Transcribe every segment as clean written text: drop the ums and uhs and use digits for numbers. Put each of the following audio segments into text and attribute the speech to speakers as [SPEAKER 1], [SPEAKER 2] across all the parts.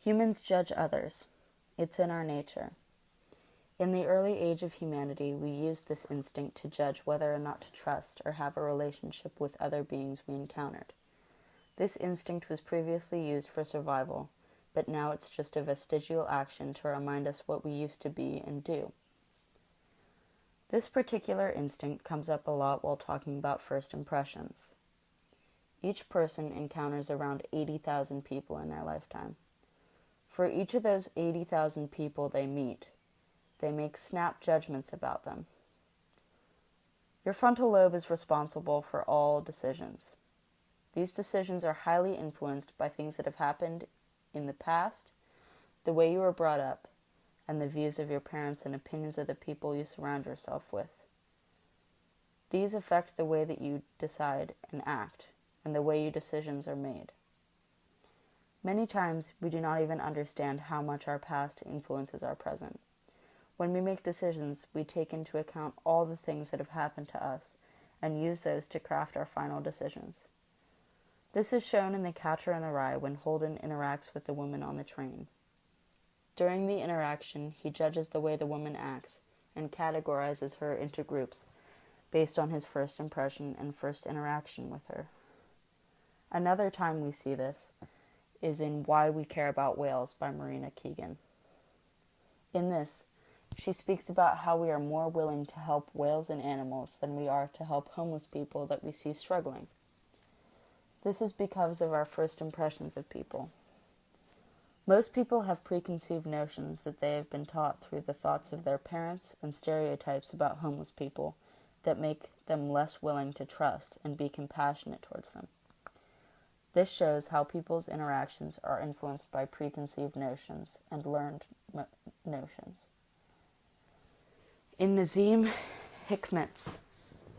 [SPEAKER 1] Humans judge others. It's in our nature. In the early age of humanity, we used this instinct to judge whether or not to trust or have a relationship with other beings we encountered. This instinct was previously used for survival, but now it's just a vestigial action to remind us what we used to be and do. This particular instinct comes up a lot while talking about first impressions. Each person encounters around 80,000 people in their lifetime. For each of those 80,000 people they meet, they make snap judgments about them. Your frontal lobe is responsible for all decisions. These decisions are highly influenced by things that have happened in the past, the way you were brought up, and the views of your parents and opinions of the people you surround yourself with. These affect the way that you decide and act, and the way your decisions are made. Many times, we do not even understand how much our past influences our present. When we make decisions, we take into account all the things that have happened to us and use those to craft our final decisions. This is shown in The Catcher in the Rye when Holden interacts with the woman on the train. During the interaction, he judges the way the woman acts and categorizes her into groups based on his first impression and first interaction with her. Another time we see this is in Why We Care About Whales by Marina Keegan. In this, she speaks about how we are more willing to help whales and animals than we are to help homeless people that we see struggling. This is because of our first impressions of people. Most people have preconceived notions that they have been taught through the thoughts of their parents and stereotypes about homeless people that make them less willing to trust and be compassionate towards them. This shows how people's interactions are influenced by preconceived notions and learned notions. In Nazim Hikmet's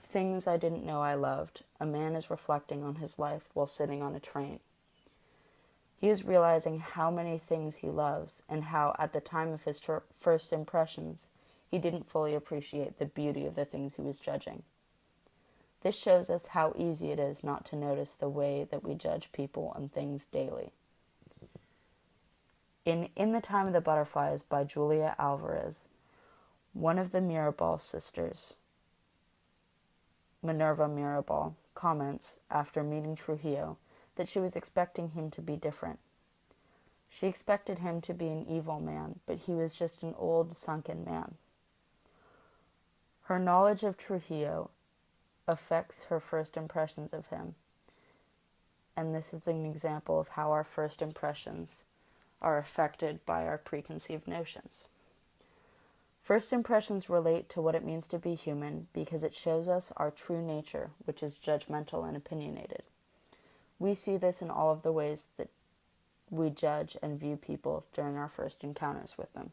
[SPEAKER 1] Things I Didn't Know I Loved, a man is reflecting on his life while sitting on a train. He is realizing how many things he loves and how, at the time of his first impressions, he didn't fully appreciate the beauty of the things he was judging. This shows us how easy it is not to notice the way that we judge people and things daily. In the Time of the Butterflies by Julia Alvarez, one of the Mirabal sisters, Minerva Mirabal, comments, after meeting Trujillo, that she was expecting him to be different. She expected him to be an evil man, but he was just an old, sunken man. Her knowledge of Trujillo affects her first impressions of him, and this is an example of how our first impressions are affected by our preconceived notions. First impressions relate to what it means to be human because it shows us our true nature, which is judgmental and opinionated. We see this in all of the ways that we judge and view people during our first encounters with them.